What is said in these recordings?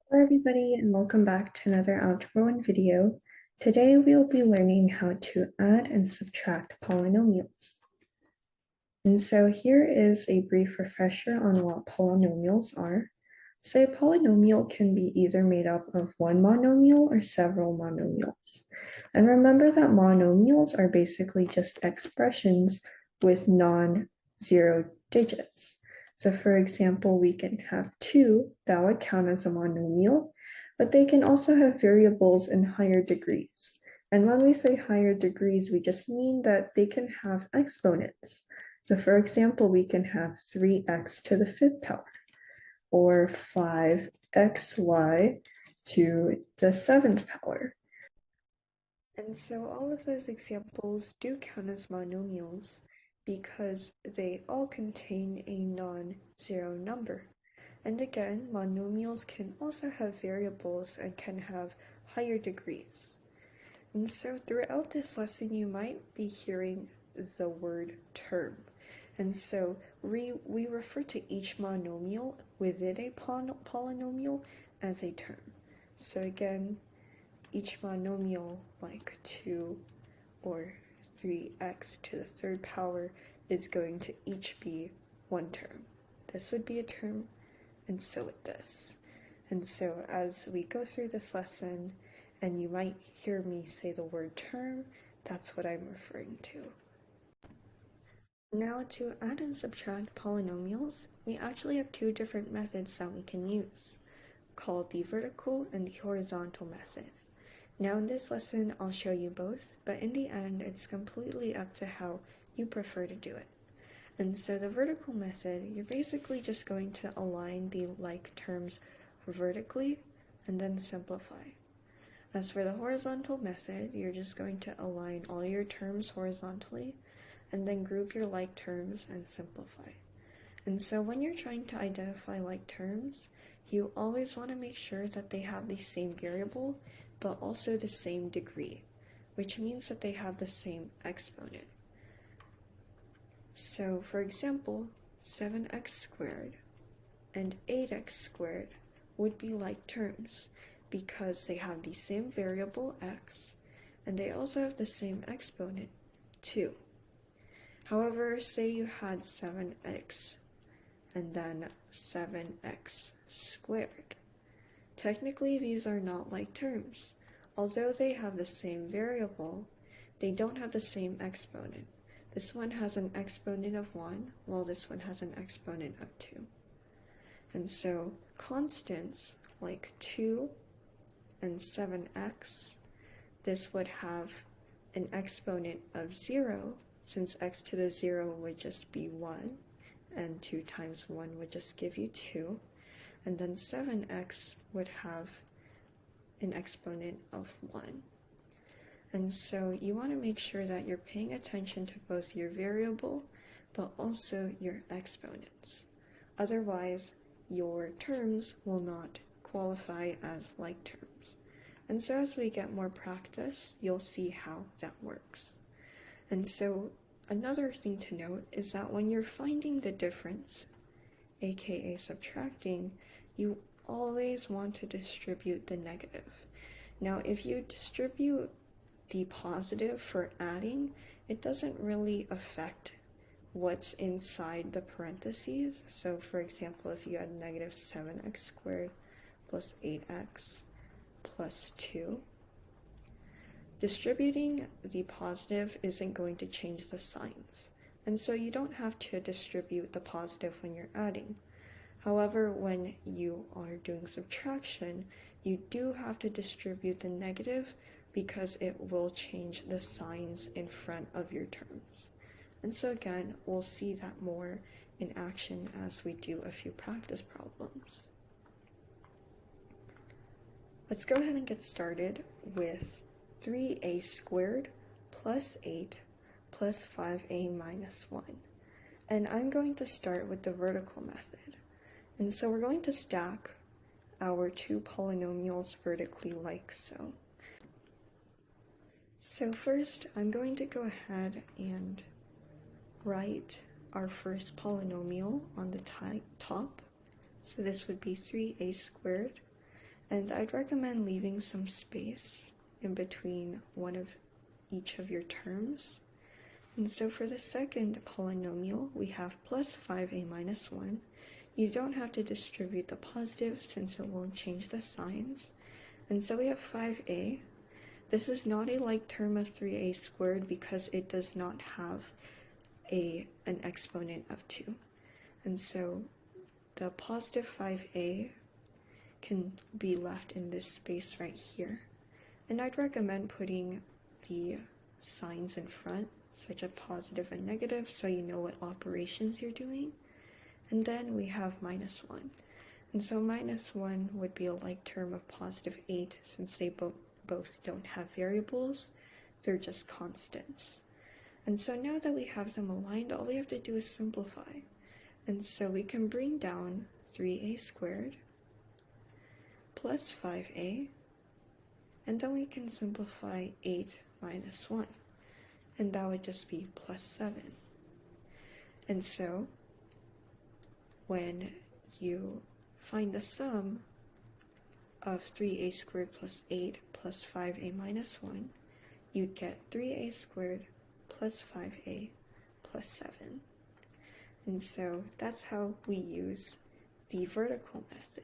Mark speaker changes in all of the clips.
Speaker 1: Hello everybody and welcome back to another Algebra 1 video. Today we will be learning how to add and subtract polynomials. And so here is a brief refresher on what polynomials are. So a polynomial can be either made up of one monomial or several monomials. And remember that monomials are basically just expressions with non-zero digits. So for example, we can have 2 that would count as a monomial, but they can also have variables in higher degrees. And when we say higher degrees, we just mean that they can have exponents. So for example, we can have 3x to the 5th power, or 5xy to the 7th power. And so all of those examples do count as monomials because they all contain a non-zero number. And again, monomials can also have variables and can have higher degrees. And so throughout this lesson, you might be hearing the word term. And so we refer to each monomial within a polynomial as a term. So again, each monomial like 2 or 3x to the 3rd power is going to each be one term. This would be a term, and so would this. And so as we go through this lesson, and you might hear me say the word term, that's what I'm referring to. Now to add and subtract polynomials, we actually have two different methods that we can use, called the vertical and the horizontal method. Now in this lesson, I'll show you both, but in the end, it's completely up to how you prefer to do it. And so the vertical method, you're basically just going to align the like terms vertically and then simplify. As for the horizontal method, you're just going to align all your terms horizontally and then group your like terms and simplify. And so when you're trying to identify like terms, you always want to make sure that they have the same variable, but also the same degree, which means that they have the same exponent. So for example, 7x squared and 8x squared would be like terms because they have the same variable x, and they also have the same exponent 2. However, say you had 7x and then 7x squared. Technically, these are not like terms. Although they have the same variable, they don't have the same exponent. This one has an exponent of 1, while this one has an exponent of 2. And so constants like 2 and 7x, this would have an exponent of 0, since x to the 0 would just be 1, and 2 times 1 would just give you 2. And then 7x would have an exponent of 1. And so you want to make sure that you're paying attention to both your variable, but also your exponents. Otherwise, your terms will not qualify as like terms. And so as we get more practice, you'll see how that works. And so another thing to note is that when you're finding the difference, aka subtracting, you always want to distribute the negative. Now, if you distribute the positive for adding, it doesn't really affect what's inside the parentheses. So for example, if you had negative 7x squared plus 8x plus 2, distributing the positive isn't going to change the signs. And so you don't have to distribute the positive when you're adding. However, when you are doing subtraction, you do have to distribute the negative because it will change the signs in front of your terms. And so again, we'll see that more in action as we do a few practice problems. Let's go ahead and get started with 3a squared plus 8 plus 5a minus 1. And I'm going to start with the vertical method. And so we're going to stack our two polynomials vertically like so. So first, I'm going to go ahead and write our first polynomial on the top. So this would be 3a squared. And I'd recommend leaving some space in between one of each of your terms. And so for the second polynomial, we have plus 5a minus 1. You don't have to distribute the positive since it won't change the signs. And so we have 5a. This is not a like term of 3a squared because it does not have an exponent of 2. And so the positive 5a can be left in this space right here. And I'd recommend putting the signs in front, such as positive and negative, so you know what operations you're doing. And then we have minus 1. And so minus 1 would be a like term of positive 8 since they both don't have variables, they're just constants. And so now that we have them aligned, all we have to do is simplify. And so we can bring down 3a squared plus 5a, and then we can simplify 8 minus 1, and that would just be plus 7. And so when you find the sum of 3a squared plus 8 plus 5a minus 1, you'd get 3a squared plus 5a plus 7. And so that's how we use the vertical method.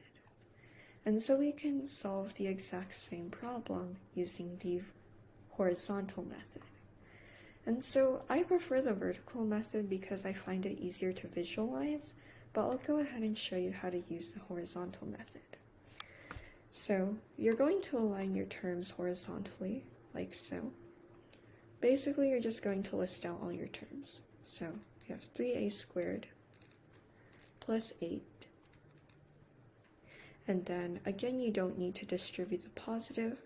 Speaker 1: And so we can solve the exact same problem using the horizontal method. And so I prefer the vertical method because I find it easier to visualize, but I'll go ahead and show you how to use the horizontal method. So you're going to align your terms horizontally, like so. Basically, you're just going to list out all your terms. So you have 3a squared plus 8. And then again, you don't need to distribute the positive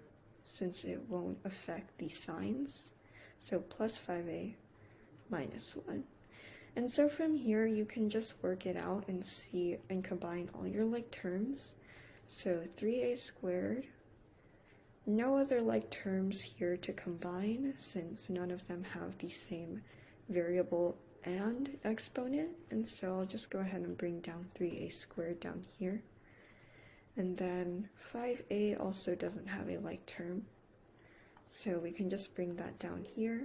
Speaker 1: since it won't affect the signs. So plus 5a minus 1. And so from here, you can just work it out and see and combine all your like terms. So 3a squared, no other like terms here to combine since none of them have the same variable and exponent. And so I'll just go ahead and bring down 3a squared down here. And then 5a also doesn't have a like term, so we can just bring that down here,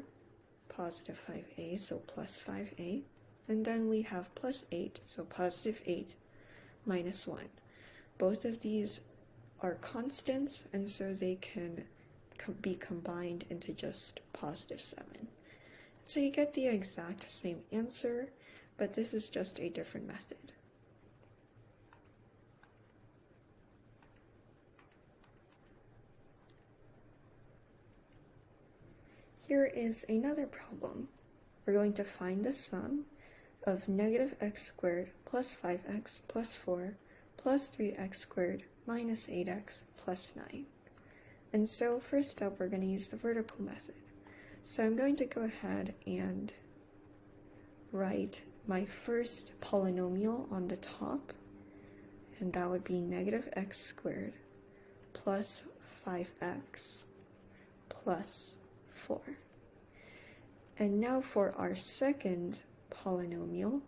Speaker 1: positive 5a, so plus 5a. And then we have plus 8, so positive 8 minus 1. Both of these are constants, and so they can be combined into just positive 7. So you get the exact same answer, but this is just a different method. Here is another problem. We're going to find the sum of negative x squared plus 5x plus 4 plus 3x squared minus 8x plus 9. And so first up, we're going to use the vertical method. So I'm going to go ahead and write my first polynomial on the top, and that would be negative x squared plus 5x plus 4. And now for our second polynomial,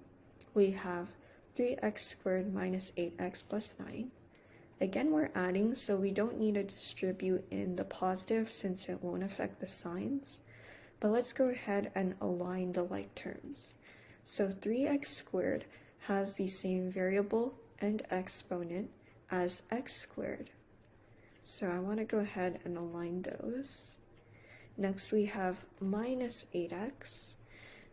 Speaker 1: we have 3x squared minus 8x plus 9. Again, we're adding, so we don't need to distribute in the positive since it won't affect the signs. But let's go ahead and align the like terms. So 3x squared has the same variable and exponent as x squared. So I want to go ahead and align those. Next we have minus 8x,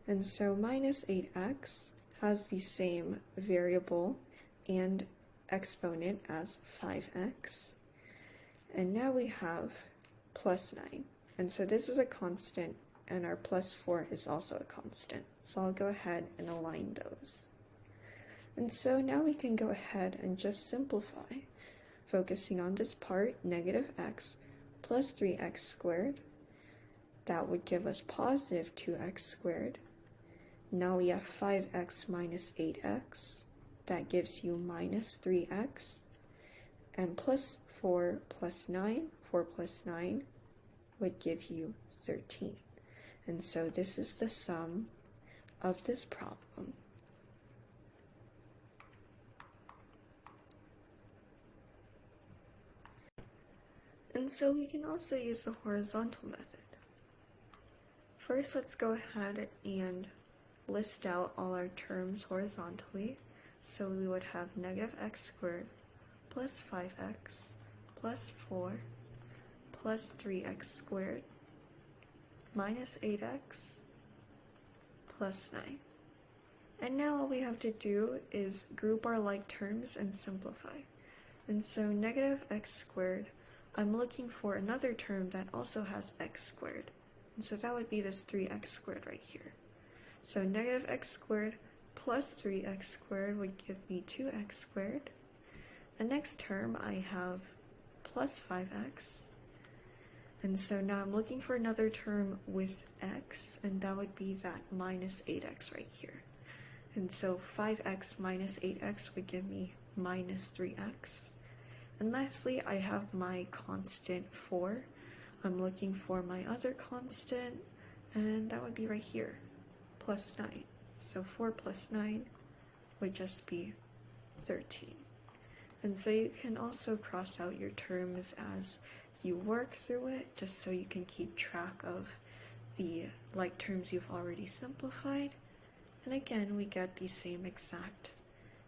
Speaker 1: and so minus 8x has the same variable and exponent as 5x. And now we have plus 9, and so this is a constant, and our plus 4 is also a constant. So I'll go ahead and align those. And so now we can go ahead and just simplify, focusing on this part, negative x plus 3x squared. That would give us positive 2x squared. Now we have 5x minus 8x. That gives you minus 3x. And plus 4 plus 9, 4 plus 9 would give you 13. And so this is the sum of this problem. And so we can also use the horizontal method. First, let's go ahead and list out all our terms horizontally. So we would have negative x squared plus 5x plus 4 plus 3x squared minus 8x plus 9. And now all we have to do is group our like terms and simplify. And so negative x squared, I'm looking for another term that also has x squared. And so that would be this 3x squared right here. So negative x squared plus 3x squared would give me 2x squared. The next term I have plus 5x. And so now I'm looking for another term with x, and that would be that minus 8x right here. And so 5x minus 8x would give me minus 3x. And lastly, I have my constant 4. I'm looking for my other constant, and that would be right here, plus 9. So 4 plus 9 would just be 13. And so you can also cross out your terms as you work through it, just so you can keep track of the like terms you've already simplified. And again, we get the same exact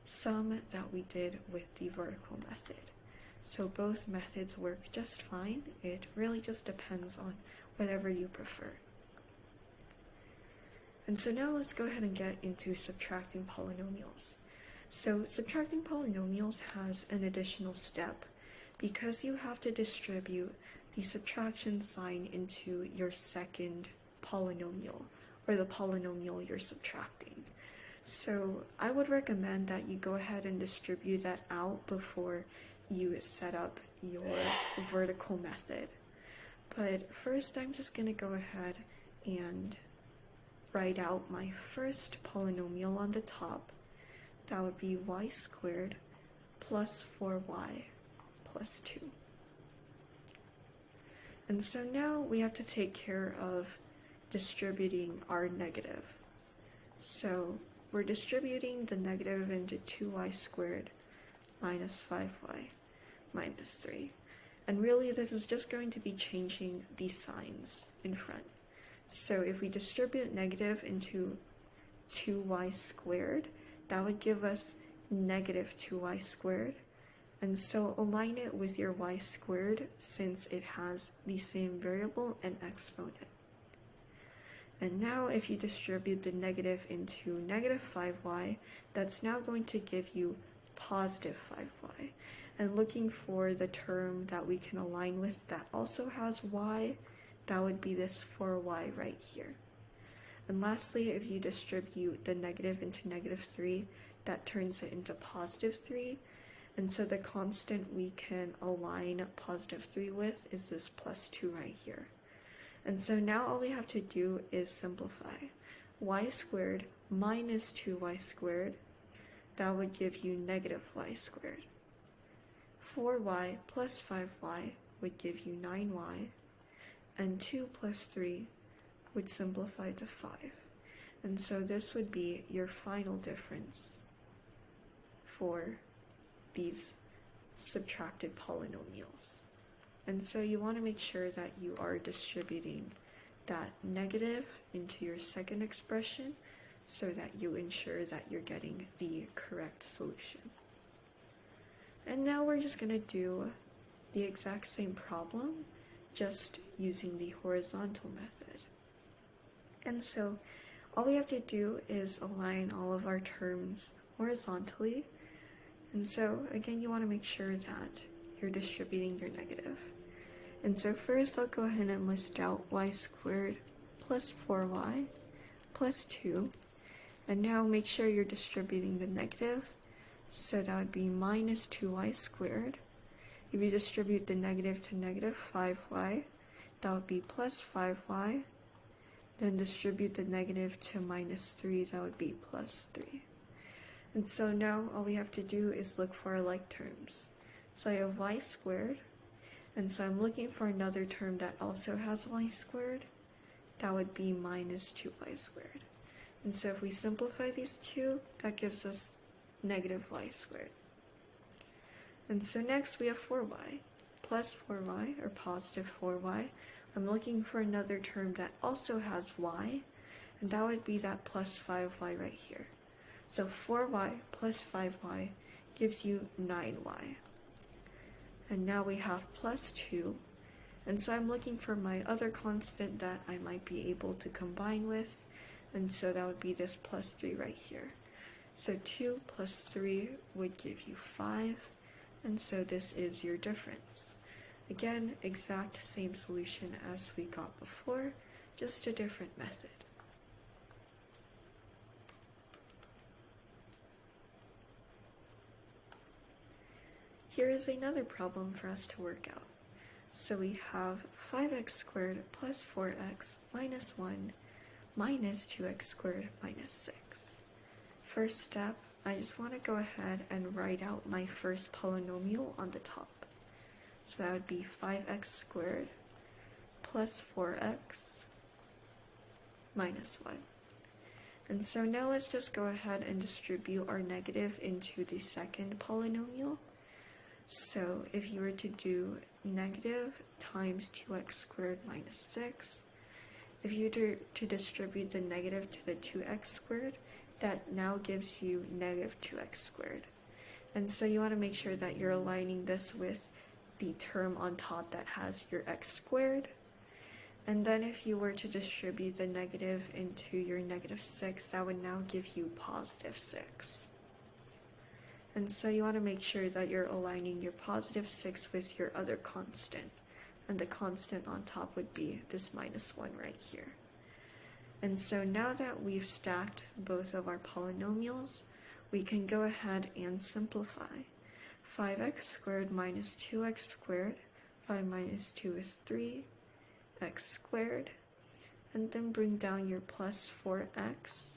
Speaker 1: sum that we did with the vertical method. So both methods work just fine. It really just depends on whatever you prefer. And so now let's go ahead and get into subtracting polynomials. So subtracting polynomials has an additional step because you have to distribute the subtraction sign into your second polynomial, or the polynomial you're subtracting. So I would recommend that you go ahead and distribute that out before you set up your vertical method. But first I'm just going to go ahead and write out my first polynomial on the top. That would be y squared plus 4y plus 2. And so now we have to take care of distributing our negative. So we're distributing the negative into 2y squared minus 5y minus 3. And really this is just going to be changing the signs in front. So if we distribute negative into 2y squared, that would give us negative 2y squared. And so align it with your y squared since it has the same variable and exponent. And now if you distribute the negative into negative 5y, that's now going to give you positive 5y. And looking for the term that we can align with that also has y, that would be this 4y right here. And lastly, if you distribute the negative into negative 3, that turns it into positive 3. And so the constant we can align positive 3 with is this plus 2 right here. And so now all we have to do is simplify. Y squared minus 2y squared, that would give you negative y squared. 4y plus 5y would give you 9y, and 2 plus 3 would simplify to 5. And so this would be your final difference for these subtracted polynomials. And so you want to make sure that you are distributing that negative into your second expression so that you ensure that you're getting the correct solution. And now we're just going to do the exact same problem, just using the horizontal method. And so all we have to do is align all of our terms horizontally. And so again, you want to make sure that you're distributing your negative. And so first I'll go ahead and list out y squared plus 4y plus 2. And now make sure you're distributing the negative. So that would be minus 2y squared. If you distribute the negative to negative 5y, that would be plus 5y. Then distribute the negative to minus 3, that would be plus 3. And so now all we have to do is look for our like terms. So I have y squared, and so I'm looking for another term that also has y squared. That would be minus 2y squared. And so if we simplify these two, that gives us negative y squared. And so next we have 4y. plus 4y, or positive 4y, I'm looking for another term that also has y, and that would be that plus 5y right here. So 4y plus 5y gives you 9y. And now we have plus 2, and so I'm looking for my other constant that I might be able to combine with, and so that would be this plus 3 right here. So 2 plus 3 would give you 5, and so this is your difference. Again, exact same solution as we got before, just a different method. Here is another problem for us to work out. So we have 5x squared plus 4x minus 1 minus 2x squared minus 6. First step, I just want to go ahead and write out my first polynomial on the top. So that would be 5x squared plus 4x minus 1. And so now let's just go ahead and distribute our negative into the second polynomial. So if you were to do negative times 2x squared minus 6, if you were to distribute the negative to the 2x squared, that now gives you negative 2x squared. And so you want to make sure that you're aligning this with the term on top that has your x squared. And then if you were to distribute the negative into your negative 6, that would now give you positive 6. And so you want to make sure that you're aligning your positive 6 with your other constant. And the constant on top would be this minus 1 right here. And so now that we've stacked both of our polynomials, we can go ahead and simplify. 5x squared minus 2x squared, 5 minus 2 is 3, x squared, and then bring down your plus 4x,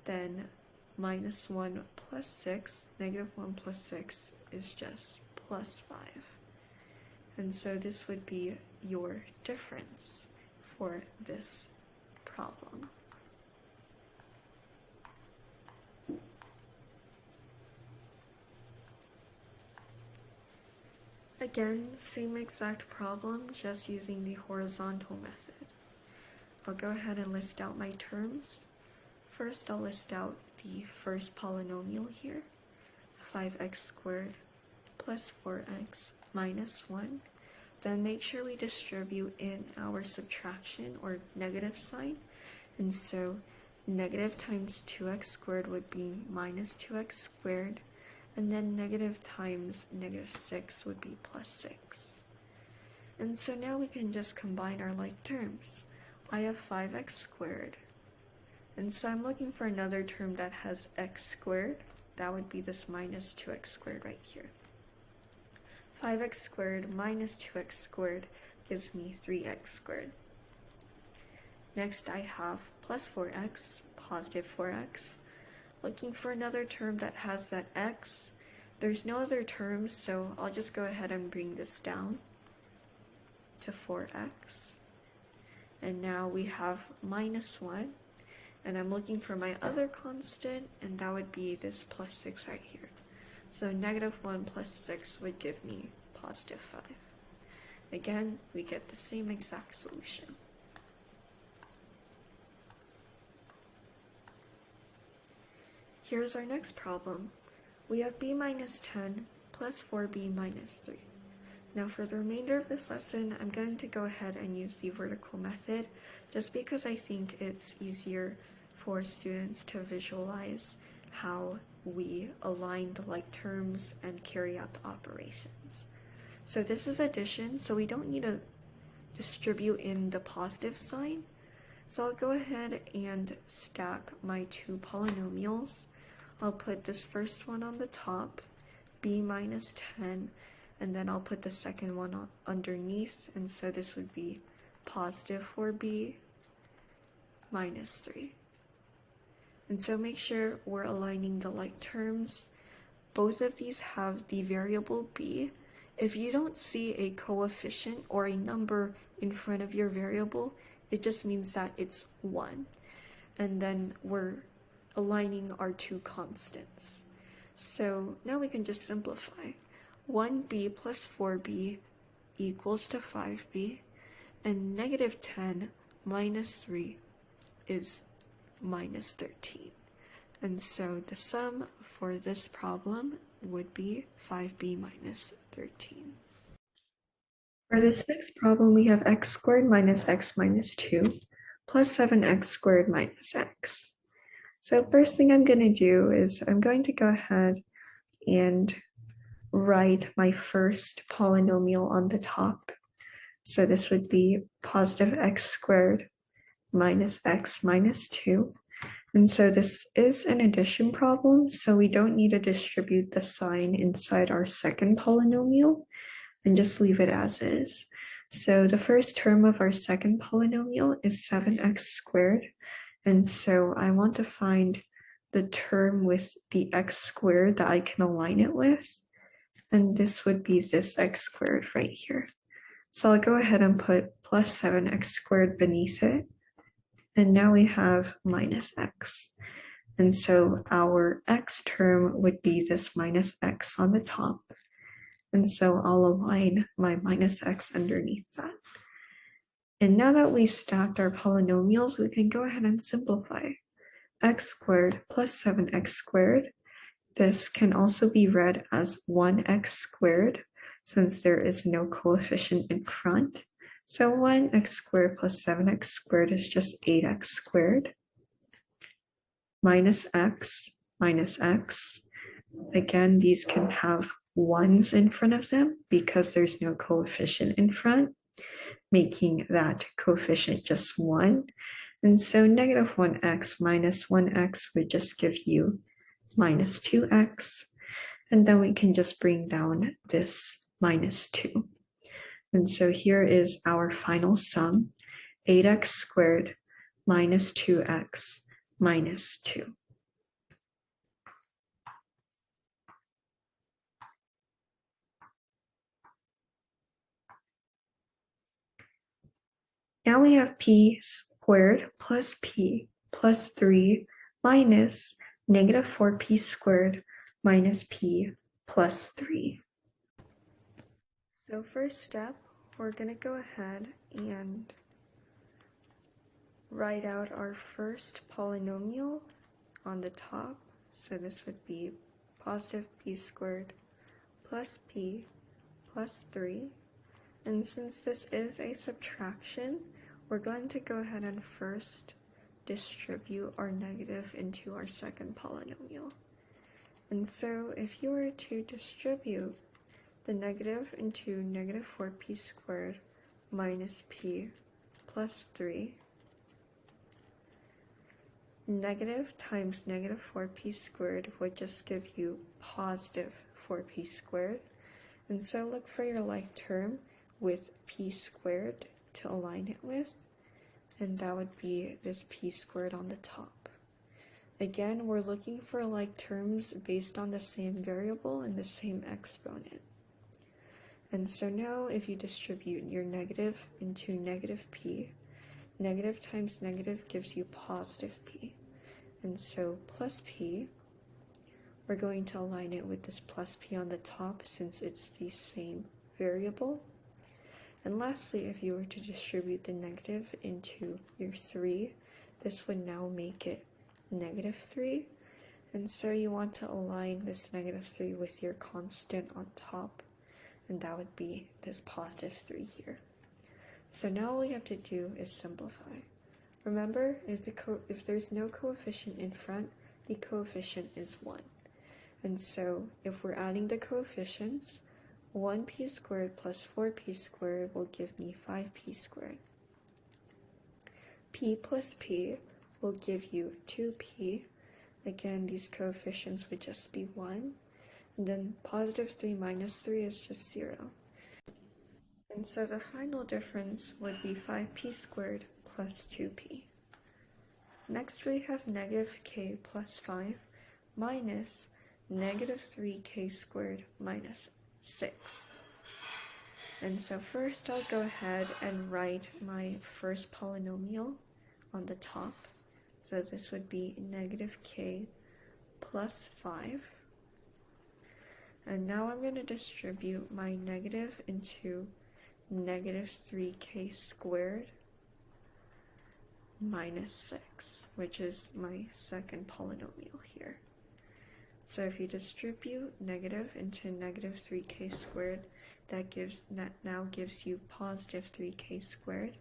Speaker 1: then minus 1 plus 6, negative 1 plus 6 is just plus 5. And so this would be your difference for this problem. Again, same exact problem, just using the horizontal method. I'll go ahead and list out my terms. First, I'll list out the first polynomial here, 5x squared plus 4x minus 1. Then make sure we distribute in our subtraction or negative sign. And so negative times 2x squared would be minus 2x squared. And then negative times negative 6 would be plus 6. And so now we can just combine our like terms. I have 5x squared. And so I'm looking for another term that has x squared. That would be this minus 2x squared right here. 5x squared minus 2x squared gives me 3x squared. Next I have plus 4x, positive 4x. Looking for another term that has that x. There's no other terms, so I'll just go ahead and bring this down to 4x. And now we have minus 1. And I'm looking for my other constant, and that would be this plus 6 right here. So negative 1 plus 6 would give me positive 5. Again, we get the same exact solution. Here's our next problem. We have b minus 10 plus 4b minus 3. Now for the remainder of this lesson, I'm going to go ahead and use the vertical method just because I think it's easier for students to visualize how we align the like terms and carry out the operations. So this is addition, so we don't need to distribute in the positive sign. So I'll go ahead and stack my two polynomials. I'll put this first one on the top, b minus 10, and then I'll put the second one underneath, and so this would be positive 4b minus 3. And so make sure we're aligning the like terms. Both of these have the variable b. If you don't see a coefficient or a number in front of your variable, it just means that it's 1. And then we're aligning our two constants. So now we can just simplify. 1b plus 4b equals to 5b, and negative 10 minus 3 is minus 13. And so the sum for this problem would be 5b minus 13. For this next problem, we have x squared minus x minus 2 plus 7x squared minus x. So first thing I'm going to do is I'm going to go ahead and write my first polynomial on the top. So this would be positive x squared minus x minus 2. And so this is an addition problem, so we don't need to distribute the sign inside our second polynomial and just leave it as is. So the first term of our second polynomial is 7x squared. And so I want to find the term with the x squared that I can align it with. And this would be this x squared right here. So I'll go ahead and put plus 7x squared beneath it. And now we have minus x. And so our x term would be this minus x on the top. And so I'll align my minus x underneath that. And now that we've stacked our polynomials, we can go ahead and simplify. X squared plus 7x squared. This can also be read as 1x squared, since there is no coefficient in front. So 1x squared plus 7x squared is just 8x squared. Minus x. Again, these can have 1s in front of them because there's no coefficient in front, making that coefficient just 1. And so negative 1x minus 1x would just give you minus 2x. And then we can just bring down this minus 2. And so here is our final sum, 8x squared minus 2x minus 2. Now we have p squared plus p plus 3 minus negative 4p squared minus p plus 3. So first step, we're going to go ahead and write out our first polynomial on the top. So this would be positive p squared plus p plus 3. And since this is a subtraction, we're going to go ahead and first distribute our negative into our second polynomial. And so if you were to distribute the negative into negative 4p squared minus p plus 3, negative times negative 4p squared would just give you positive 4p squared. And so look for your like term with p squared to align it with, and that would be this p squared on the top. Again, we're looking for like terms based on the same variable and the same exponent. And so now if you distribute your negative into negative p, negative times negative gives you positive p. And so plus p, we're going to align it with this plus p on the top since it's the same variable. And lastly, if you were to distribute the negative into your 3, this would now make it negative 3. And so you want to align this negative 3 with your constant on top, and that would be this positive 3 here. So now all we have to do is simplify. Remember, if there's no coefficient in front, the coefficient is 1. And so if we're adding the coefficients, 1p squared plus 4p squared will give me 5p squared. P plus p will give you 2p. Again, these coefficients would just be 1. And then positive 3 minus 3 is just 0. And so the final difference would be 5p squared plus 2p. Next we have negative k plus 5 minus negative 3k squared minus 6. And so first I'll go ahead and write my first polynomial on the top. So this would be negative k plus 5. And now I'm going to distribute my negative into negative 3k squared minus 6, which is my second polynomial here. So if you distribute negative into negative 3k squared, that now gives you positive 3k squared.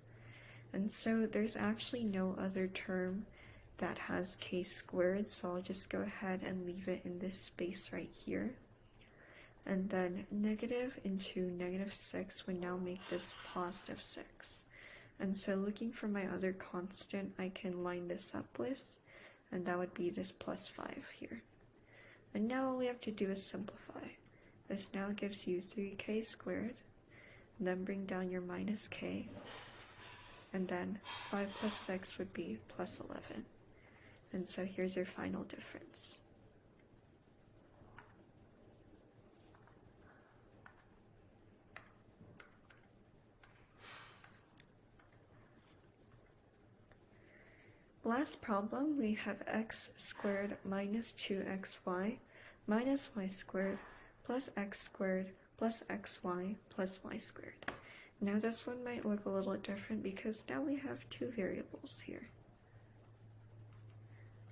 Speaker 1: And so there's actually no other term that has k squared, so I'll just go ahead and leave it in this space right here. And then negative into negative 6 would now make this positive 6. And so looking for my other constant, I can line this up with, and that would be this plus 5 here. And now all we have to do is simplify. This now gives you 3k squared, and then bring down your minus k, and then 5 plus 6 would be plus 11. And so here's your final difference. Last problem, we have x squared minus 2xy minus y squared plus x squared plus xy plus y squared. Now this one might look a little different because now we have two variables here.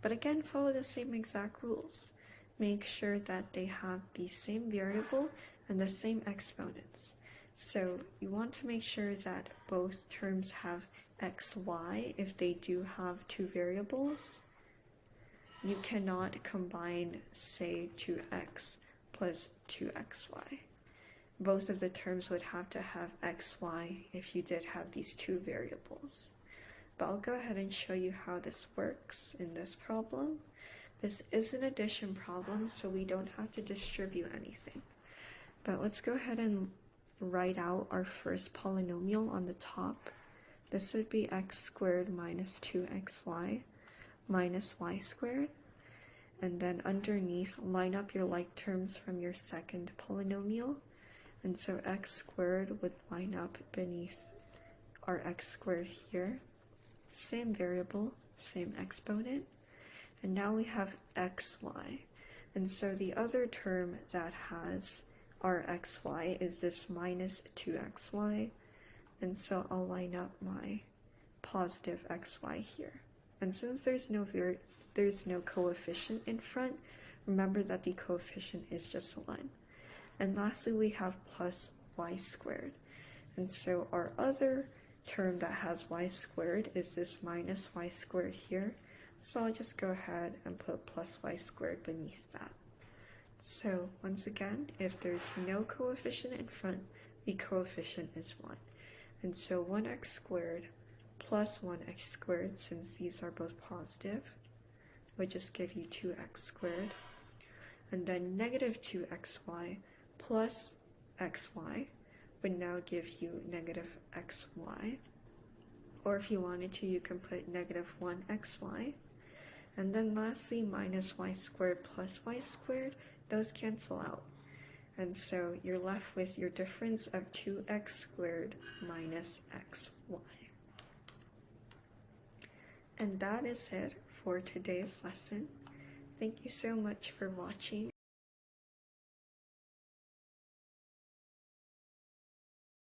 Speaker 1: But again, follow the same exact rules. Make sure that they have the same variable and the same exponents. So you want to make sure that both terms have xy if they do have two variables. You cannot combine, say, 2x plus 2xy. Both of the terms would have to have xy if you did have these two variables. But I'll go ahead and show you how this works in this problem. This is an addition problem, so we don't have to distribute anything. But let's go ahead and write out our first polynomial on the top. This would be x squared minus 2xy minus y squared. And then underneath, line up your like terms from your second polynomial. And so x squared would line up beneath our x squared here. Same variable, same exponent. And now we have xy. And so the other term that has our xy is this minus 2xy. And so I'll line up my positive xy here. And since there's no coefficient in front, remember that the coefficient is just 1. And lastly, we have plus y squared. And so our other term that has y squared is this minus y squared here. So I'll just go ahead and put plus y squared beneath that. So once again, if there's no coefficient in front, the coefficient is 1. And so 1x squared plus 1x squared, since these are both positive, would just give you 2x squared. And then negative 2xy plus xy would now give you negative xy. Or if you wanted to, you can put negative 1xy. And then lastly, minus y squared plus y squared, those cancel out. And so you're left with your difference of 2x squared minus xy. And that is it for today's lesson. Thank you so much for watching.